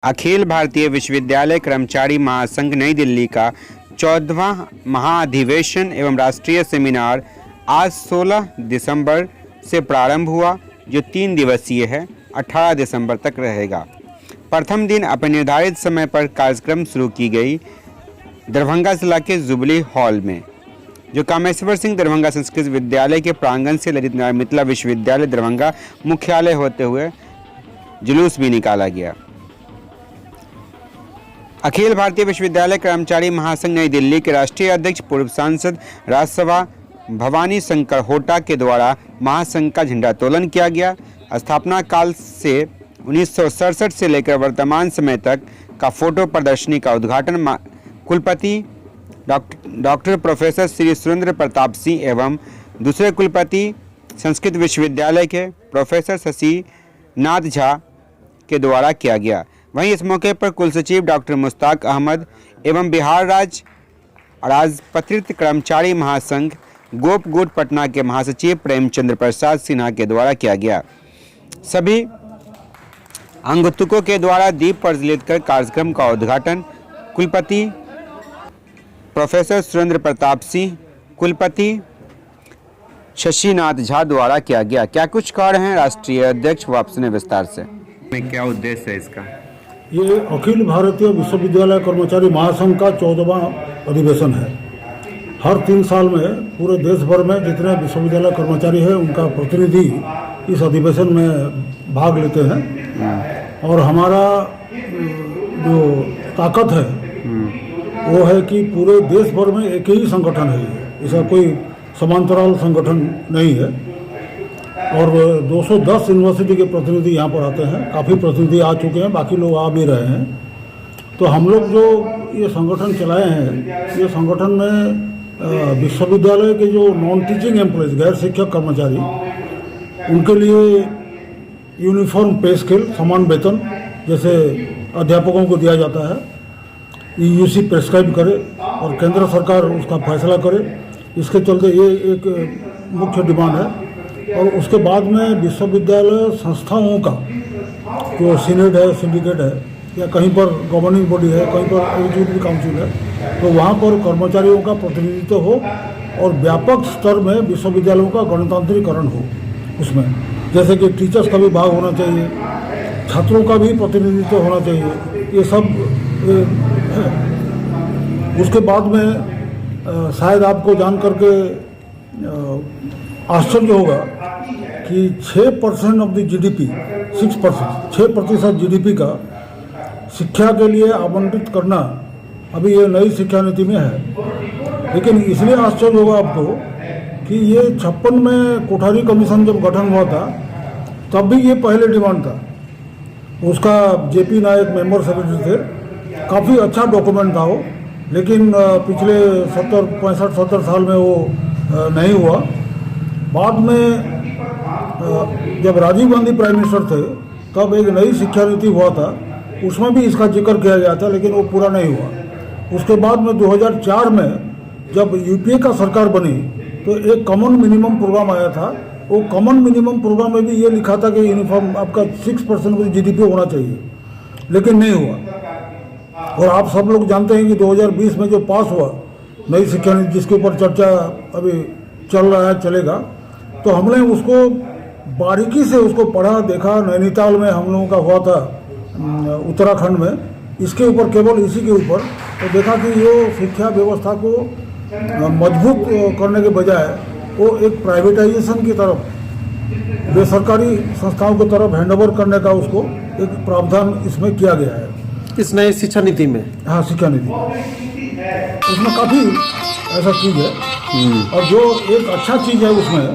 अखिल भारतीय विश्वविद्यालय कर्मचारी महासंघ नई दिल्ली का 14वां महाअधिवेशन एवं राष्ट्रीय सेमिनार आज 16 दिसंबर से प्रारंभ हुआ, जो 3 दिवसीय है। 18 दिसंबर तक रहेगा। प्रथम दिन अपने निर्धारित समय पर कार्यक्रम शुरू की गई दरभंगा जिला के जुबली हॉल में, जो कामेश्वर सिंह दरभंगा संस्कृत विद्यालय के प्रांगण से ललित नारायण मिथिला विश्वविद्यालय दरभंगा मुख्यालय होते हुए जुलूस भी निकाला गया। अखिल भारतीय विश्वविद्यालय कर्मचारी महासंघ नई दिल्ली के राष्ट्रीय अध्यक्ष पूर्व सांसद राज्यसभा भवानी शंकर होटा के द्वारा महासंघ का झंडोत्तोलन किया गया। स्थापना काल से 1967 से लेकर वर्तमान समय तक का फोटो प्रदर्शनी का उद्घाटन कुलपति डॉक्टर प्रोफेसर श्री सुरेंद्र प्रताप सिंह एवं दूसरे कुलपति संस्कृत विश्वविद्यालय के प्रोफेसर शशिनाथ झा के द्वारा किया गया। वहीं इस मौके पर कुल सचिव डॉक्टर मुश्ताक अहमद एवं बिहार राज्य राजपत्रित कर्मचारी महासंघ गोप गुट पटना के महासचिव प्रेमचंद्र प्रसाद सिन्हा के द्वारा किया गया। सभी अंगतुकों के द्वारा दीप प्रज्वलित कर कार्यक्रम का उद्घाटन कुलपति प्रोफेसर सुरेंद्र प्रताप सिंह, कुलपति शशिनाथ झा द्वारा किया गया। क्या कुछ कह रहे हैं राष्ट्रीय अध्यक्ष, वो आपसे विस्तार से। क्या उद्देश्य है इसका? ये अखिल भारतीय विश्वविद्यालय कर्मचारी महासंघ का 14वां अधिवेशन है। हर 3 साल में पूरे देश भर में जितने विश्वविद्यालय कर्मचारी हैं उनका प्रतिनिधि इस अधिवेशन में भाग लेते हैं। और हमारा जो ताकत है वो है कि पूरे देश भर में एक ही संगठन है, इसका कोई समांतराल संगठन नहीं है। और 210 यूनिवर्सिटी के प्रतिनिधि यहाँ पर आते हैं। काफ़ी प्रतिनिधि आ चुके हैं, बाकी लोग आ भी रहे हैं। तो हम लोग जो ये संगठन चलाए हैं, ये संगठन में विश्वविद्यालय के जो नॉन टीचिंग एम्प्लॉयज़, गैर शिक्षक कर्मचारी, उनके लिए यूनिफॉर्म पे स्केल, समान वेतन जैसे अध्यापकों को दिया जाता है, यूसी प्रेस्क्राइब करे और केंद्र सरकार उसका फैसला करे। इसके चलते ये एक मुख्य डिमांड है। और उसके बाद में विश्वविद्यालय संस्थाओं का जो सीनेट है, सिंडिकेट है, या कहीं पर गवर्निंग बॉडी है, कहीं पर एग्जीक्यूटिव काउंसिल है, तो वहाँ पर कर्मचारियों का प्रतिनिधित्व हो और व्यापक स्तर में विश्वविद्यालयों का गणतांत्रिकरण हो उसमें। जैसे कि टीचर्स का भी भाग होना चाहिए, छात्रों का भी प्रतिनिधित्व होना चाहिए, ये सब है। उसके बाद में शायद आपको जान करके आश्चर्य होगा कि 6% ऑफ द जीडीपी, 6% जीडीपी का शिक्षा के लिए आवंटित करना अभी ये नई शिक्षा नीति में है। लेकिन इसलिए आश्चर्य होगा आपको कि ये 56 में कोठारी कमीशन जब गठन हुआ था तब भी ये पहले डिमांड था। उसका जेपी नायक मेंबर सेक्रेटरी थे। काफ़ी अच्छा डॉक्यूमेंट था वो, लेकिन पिछले 65-70 साल में वो नहीं हुआ। बाद में जब राजीव गांधी प्राइम मिनिस्टर थे तब एक नई शिक्षा नीति हुआ था, उसमें भी इसका जिक्र किया गया था, लेकिन वो पूरा नहीं हुआ। उसके बाद में 2004 में जब यूपीए का सरकार बनी तो एक कॉमन मिनिमम प्रोग्राम आया था। वो कॉमन मिनिमम प्रोग्राम में भी ये लिखा था कि यूनिफॉर्म आपका 6% जीडीपी होना चाहिए, लेकिन नहीं हुआ। और आप सब लोग जानते हैं कि 2020 में जो पास हुआ नई शिक्षा नीति, जिसके ऊपर चर्चा अभी चल रहा है, चलेगा, तो हमने उसको बारीकी से उसको पढ़ा, देखा। नैनीताल में हम लोगों का हुआ था, उत्तराखंड में, इसके ऊपर, केवल इसी के ऊपर, तो देखा कि ये शिक्षा व्यवस्था को मजबूत करने के बजाय वो एक प्राइवेटाइजेशन की तरफ, बेसरकारी संस्थाओं की तरफ हैंडओवर करने का उसको एक प्रावधान इसमें किया गया है, इस नई शिक्षा नीति में। हाँ, शिक्षा नीति उसमें काफ़ी ऐसा चीज़ है। और जो एक अच्छा चीज़ है उसमें,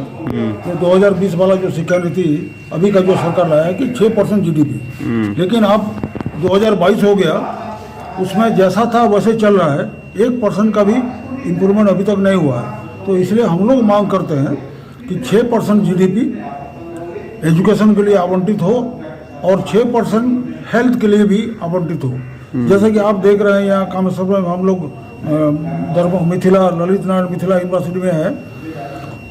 तो 2020 वाला जो शिक्षा नीति अभी का जो सरकार लाया है कि 6% जीडीपी, लेकिन अब 2022 हो गया, उसमें जैसा था वैसे चल रहा है। 1% का भी इम्प्रूवमेंट अभी तक नहीं हुआ है। तो इसलिए हम लोग मांग करते हैं कि 6% जीडीपी एजुकेशन के लिए आवंटित हो और 6% हेल्थ के लिए भी आवंटित हो। जैसे कि आप देख रहे हैं यहाँ कामेश्वर में हम लोग मिथिला, ललित नारायण मिथिला यूनिवर्सिटी में है,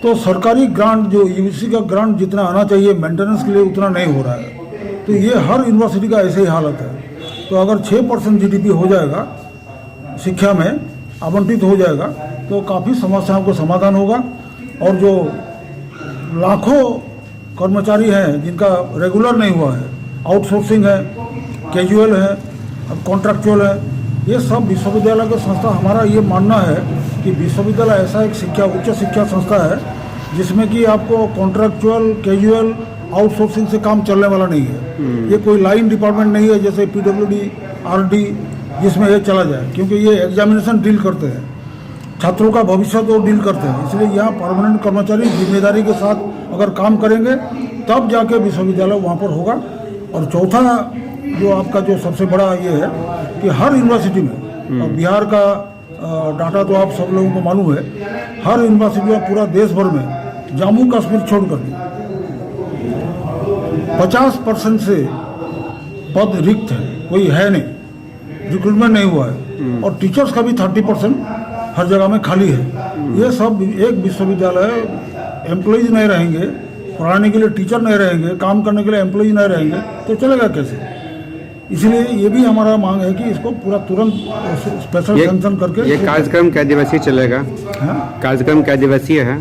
तो सरकारी ग्रांट, जो यूजीसी का ग्रांट जितना आना चाहिए मेंटेनेंस के लिए, उतना नहीं हो रहा है। तो ये हर यूनिवर्सिटी का ऐसे ही हालत है। तो अगर 6% जीडीपी हो जाएगा शिक्षा में आवंटित हो जाएगा तो काफ़ी समस्याओं का समाधान होगा। और जो लाखों कर्मचारी हैं जिनका रेगुलर नहीं हुआ है, आउटसोर्सिंग है, कैजुअल है, अब कॉन्ट्रैक्चुअल है, ये सब विश्वविद्यालय का संस्था, हमारा ये मानना है कि विश्वविद्यालय ऐसा एक उच्च शिक्षा संस्था है जिसमें कि आपको कॉन्ट्रैक्चुअल, कैजुअल, आउटसोर्सिंग से काम चलने वाला नहीं है। ये कोई लाइन डिपार्टमेंट नहीं है जैसे PWD, RD जिसमें ये चला जाए, क्योंकि ये एग्जामिनेशन डील करते हैं, छात्रों का भविष्य तो डील करते हैं। इसलिए यहाँ परमानेंट कर्मचारी जिम्मेदारी के साथ अगर काम करेंगे तब जाके विश्वविद्यालय वहाँ पर होगा। और चौथा जो आपका जो सबसे बड़ा ये है कि हर यूनिवर्सिटी में, और बिहार का डाटा तो आप सब लोगों को मालूम है, हर यूनिवर्सिटी में पूरा देश भर में जम्मू कश्मीर छोड़कर 50% से पद रिक्त है, कोई है नहीं, रिक्रूटमेंट नहीं हुआ है। और टीचर्स का भी 30% हर जगह में खाली है। ये सब एक विश्वविद्यालय, एम्प्लॉइज नहीं रहेंगे, पढ़ाने के लिए टीचर नहीं रहेंगे, काम करने के लिए एम्प्लॉइज नहीं रहेंगे तो चलेगा कैसे? इसलिए ये भी हमारा मांग है कि इसको पूरा तुरंत स्पेशल सैंक्शन करके। ये कार्यक्रम क्या दिवसीय चलेगा? कार्यक्रम क्या दिवसीय है?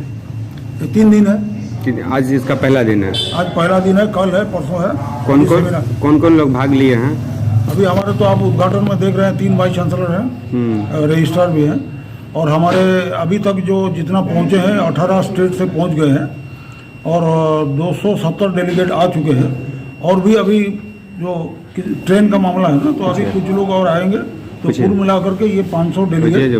3 दिन है। आज इसका पहला दिन है। आज पहला दिन है, कल है, परसों है। कौन कौन लोग भाग लिए हैं? अभी हमारे तो आप उद्घाटन में देख रहे हैं 3 वाइस चांसलर हैं, रजिस्ट्रार भी हैं, और हमारे अभी तक जो जितना पहुंचे हैं 18 स्टेट से पहुंच गए हैं और 270 डेलीगेट आ चुके हैं। और भी अभी जो ट्रेन का मामला है ना, तो अभी कुछ लोग और आएंगे, तो कुल मिलाकर के ये 500 डेलीगेट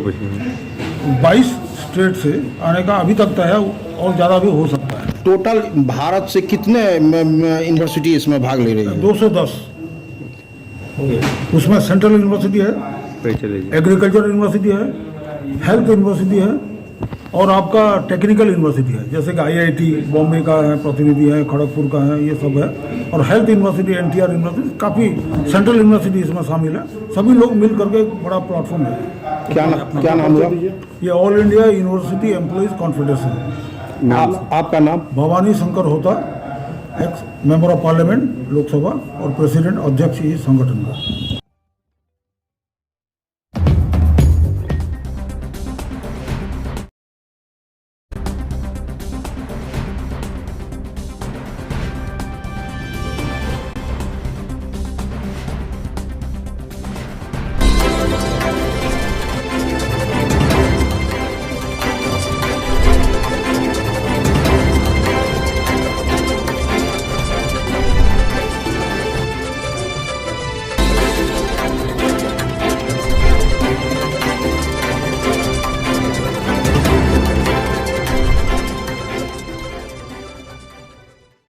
22 स्टेट से आने का अभी तक तय है, और ज़्यादा भी हो सकता है। टोटल भारत से कितने यूनिवर्सिटी इसमें भाग ले रही है? 210। उसमें सेंट्रल यूनिवर्सिटी है, एग्रीकल्चर यूनिवर्सिटी है, हेल्थ यूनिवर्सिटी है, और आपका टेक्निकल यूनिवर्सिटी है, जैसे कि IIT बॉम्बे का है, प्रतिनिधि है, खड़गपुर का है, ये सब है। और हेल्थ यूनिवर्सिटी, NTR यूनिवर्सिटी, काफ़ी सेंट्रल यूनिवर्सिटी इसमें शामिल है। सभी लोग मिल करके एक बड़ा प्लेटफॉर्म है। क्या नाम हुआ? ये all India university employees confederation. आपका नाम? भवानी शंकर होता, x member of parliament Lok Sabha और प्रेसिडेंट अध्यक्ष इस संगठन का।